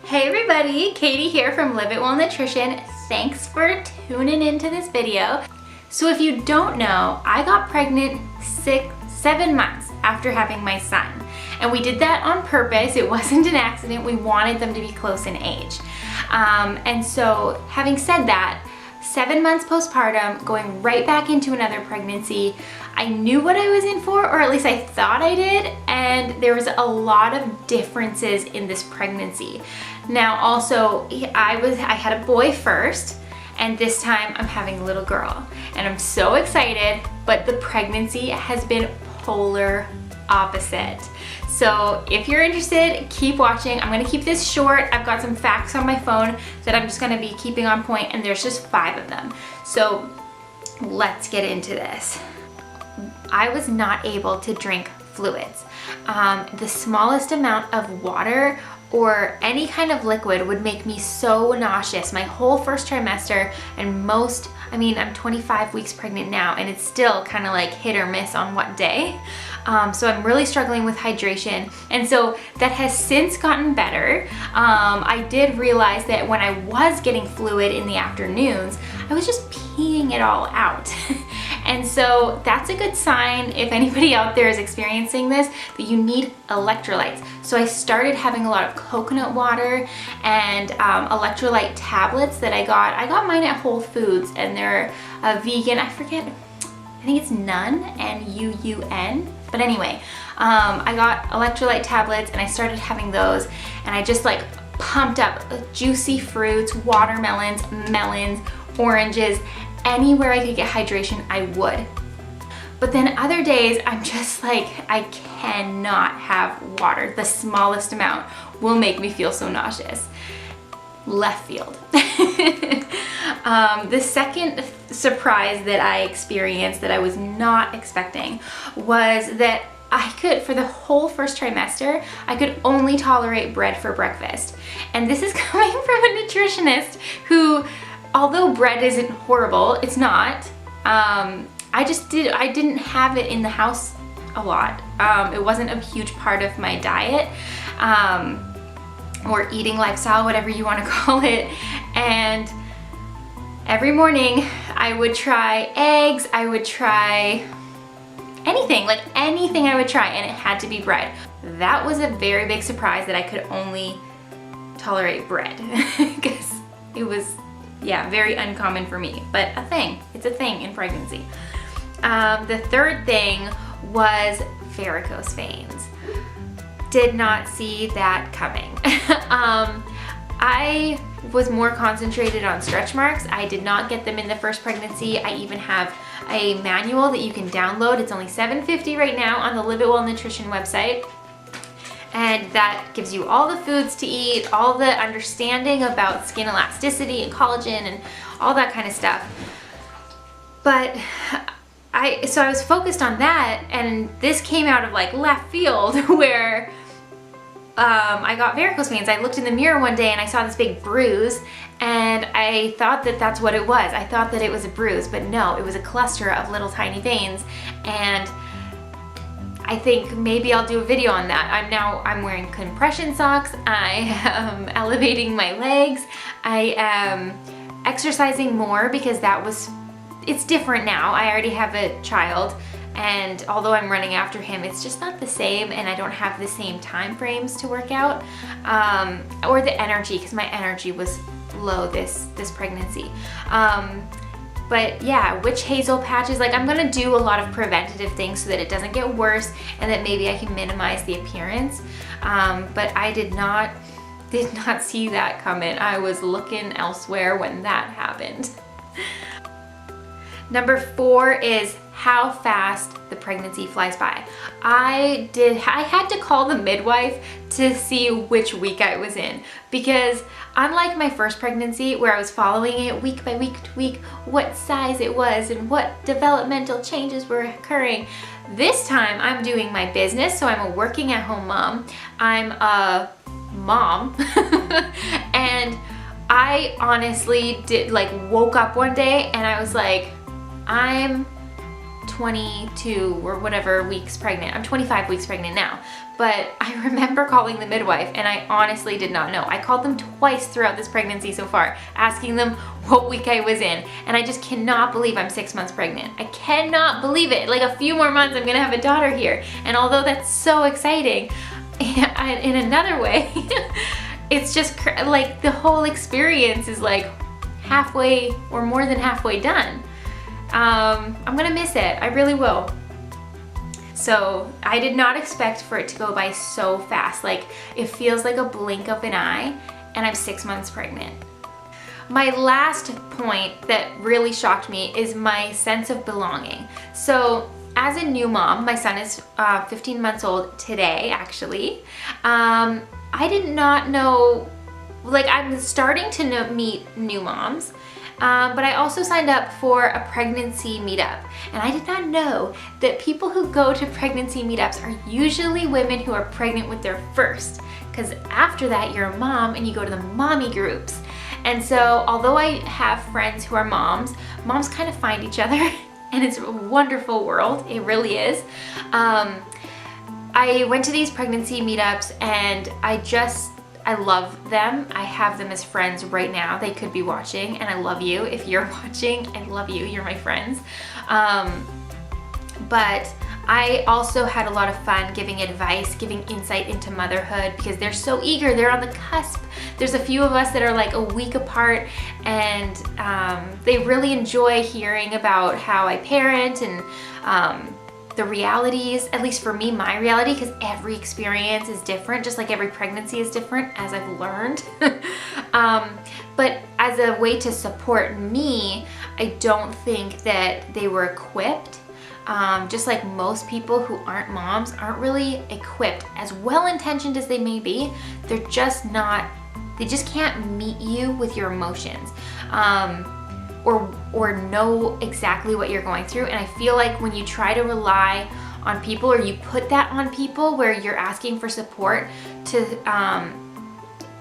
Hey everybody, Katie here from Live It Well Nutrition. Thanks for tuning into this video. So if you don't know, I got pregnant 7 months after having my son. And we did that on purpose. It wasn't an accident. We wanted them to be close in age. And so having said that, 7 months postpartum, going right back into another pregnancy, I knew what I was in for, or at least I thought I did, and there was a lot of differences in this pregnancy. Now also, I had a boy first, and this time I'm having a little girl, and I'm so excited, but the pregnancy has been polar opposite. So if you're interested, keep watching. I'm gonna keep this short. I've got some facts on my phone that I'm just gonna be keeping on point, and there's just 5 of them. So let's get into this. I was not able to drink fluids. The smallest amount of water or any kind of liquid would make me so nauseous. My whole first trimester and I'm 25 weeks pregnant now, and it's still kind of like hit or miss on what day. So I'm really struggling with hydration, and so that has since gotten better. I did realize that when I was getting fluid in the afternoons, I was just peeing it all out. And so that's a good sign, if anybody out there is experiencing this, that you need electrolytes. So I started having a lot of coconut water and electrolyte tablets that I got mine at Whole Foods, and they're vegan. I think it's Nun, N-U-U-N. But anyway, I got electrolyte tablets and I started having those, and I just like pumped up juicy fruits, watermelons, melons, oranges. Anywhere I could get hydration, I would. But then other days, I'm just like, I cannot have water. The smallest amount will make me feel so nauseous. Left field. The second surprise that I experienced that I was not expecting was that for the whole first trimester, I could only tolerate bread for breakfast. And this is coming from a nutritionist who, although bread isn't horrible, it's not. I didn't have it in the house a lot. It wasn't a huge part of my diet or eating lifestyle, whatever you want to call it. And every morning I would try eggs, I would try anything I would try, and it had to be bread. That was a very big surprise that I could only tolerate bread because it was, yeah, very uncommon for me, but it's a thing in pregnancy. The third thing was varicose veins. Did not see that coming. I was more concentrated on stretch marks. I did not get them in the first pregnancy. I even have a manual that you can download. It's only $7.50 right now on the Live It Well Nutrition website. And that gives you all the foods to eat, all the understanding about skin elasticity and collagen and all that kind of stuff. But I was focused on that, and this came out of like left field where I got varicose veins. I looked in the mirror one day and I saw this big bruise, and I thought that that's what it was. I thought that it was a bruise, but no, it was a cluster of little tiny veins. And I think maybe I'll do a video on that. I'm wearing compression socks. I am elevating my legs. I am exercising more because it's different now. I already have a child, and although I'm running after him, it's just not the same, and I don't have the same time frames to work out, or the energy, because my energy was low this pregnancy. But yeah, witch hazel patches, like I'm gonna do a lot of preventative things so that it doesn't get worse and that maybe I can minimize the appearance. But I did not see that coming. I was looking elsewhere when that happened. Number 4 is how fast the pregnancy flies by. I had to call the midwife to see which week I was in, because unlike my first pregnancy where I was following it week by week to week, what size it was and what developmental changes were occurring, this time I'm doing my business. So I'm a working at home mom. I'm a mom and I honestly woke up one day and I was like, I'm 22 or whatever weeks pregnant. I'm 25 weeks pregnant now. But I remember calling the midwife and I honestly did not know. I called them twice throughout this pregnancy so far, asking them what week I was in. And I just cannot believe I'm 6 months pregnant. I cannot believe it. Like a few more months, I'm gonna have a daughter here. And although that's so exciting, in another way, it's just like the whole experience is like halfway or more than halfway done. I'm gonna miss it. I really will. So I did not expect for it to go by so fast. Like it feels like a blink of an eye and I'm 6 months pregnant. My last point that really shocked me is my sense of belonging. So as a new mom, my son is 15 months old today actually. I did not know, like I'm starting to meet new moms. But I also signed up for a pregnancy meetup, and I did not know that people who go to pregnancy meetups are usually women who are pregnant with their first, because after that you're a mom and you go to the mommy groups. And so although I have friends who are moms kind of find each other and it's a wonderful world, it really is. I went to these pregnancy meetups and I love them. I have them as friends right now. They could be watching, and I love you. If you're watching, I love you. You're my friends. But I also had a lot of fun giving advice, giving insight into motherhood because they're so eager. They're on the cusp. There's a few of us that are like a week apart, and they really enjoy hearing about how I parent and the realities, at least for me, my reality, because every experience is different, just like every pregnancy is different, as I've learned. But as a way to support me, I don't think that they were equipped. Just like most people who aren't moms aren't really equipped, as well-intentioned as they may be, they're just not, they just can't meet you with your emotions. Or know exactly what you're going through. And I feel like when you try to rely on people, or you put that on people where you're asking for support to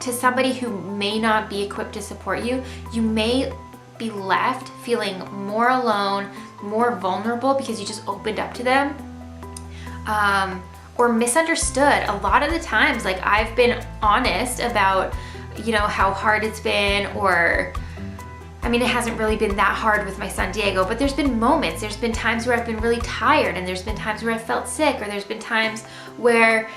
somebody who may not be equipped to support you, you may be left feeling more alone, more vulnerable because you just opened up to them, or misunderstood. A lot of the times, like I've been honest about, you know, how hard it's been, or I mean, it hasn't really been that hard with my son Diego, but there's been moments, there's been times where I've been really tired, and there's been times where I felt sick, or there's been times where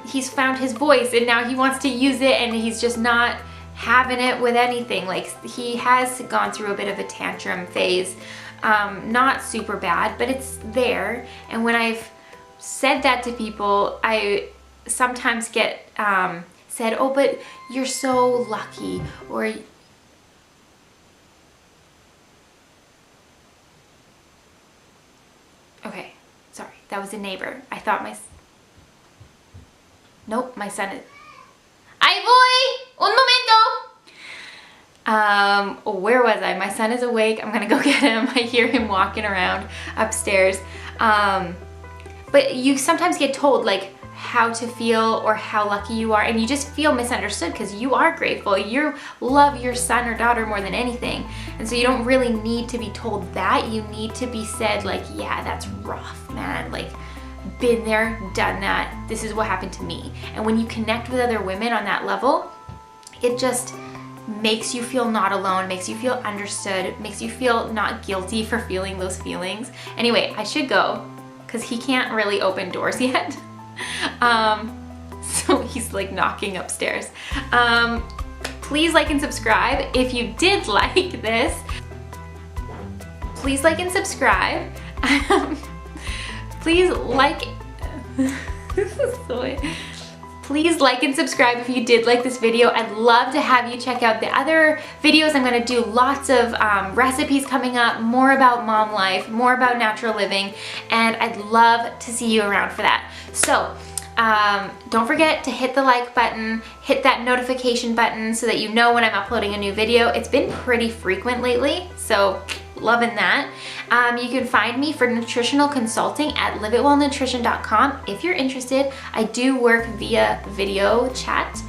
he's found his voice and now he wants to use it and he's just not having it with anything. Like he has gone through a bit of a tantrum phase, not super bad, but it's there. And when I've said that to people, I sometimes get said, oh, but you're so lucky, or okay, sorry, that was a neighbor. I thought nope, my son is... ¡Ahí voy! ¡Un momento! Where was I? My son is awake. I'm gonna go get him. I hear him walking around upstairs. But you sometimes get told like how to feel or how lucky you are, and you just feel misunderstood because you are grateful. You love your son or daughter more than anything, and so you don't really need to be told that. You need to be said like, yeah, that's rough, man, like been there, done that, this is what happened to me. And when you connect with other women on that level, it just makes you feel not alone, makes you feel understood, makes you feel not guilty for feeling those feelings. Anyway, I should go because he can't really open doors yet. So he's like knocking upstairs. Please like and subscribe if you did like this. Please like and subscribe. Please like Please like and subscribe if you did like this video. I'd love to have you check out the other videos. I'm gonna do lots of recipes coming up, more about mom life, more about natural living, and I'd love to see you around for that. So don't forget to hit the like button, hit that notification button so that you know when I'm uploading a new video. It's been pretty frequent lately, so loving that. You can find me for nutritional consulting at liveitwellnutrition.com. If you're interested, I do work via video chat,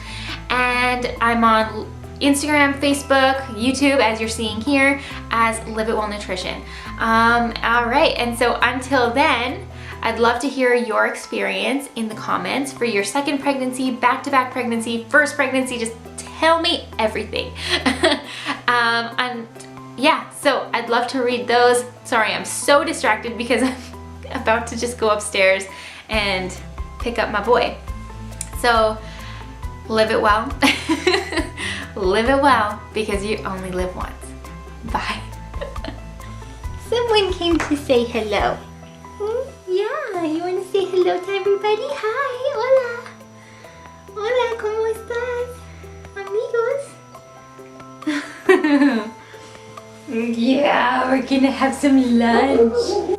and I'm on Instagram, Facebook, YouTube, as you're seeing here, as Live It Well Nutrition. All right, and so until then, I'd love to hear your experience in the comments for your second pregnancy, back-to-back pregnancy, first pregnancy. Just tell me everything. And yeah, so I'd love to read those. Sorry, I'm so distracted because I'm about to just go upstairs and pick up my boy. So live it well. Live it well, because you only live once. Bye. Someone came to say hello. Yeah, you want to say hello to everybody? Hi, hola. Hola, ¿cómo estás? Amigos. Yeah, we're gonna have some lunch.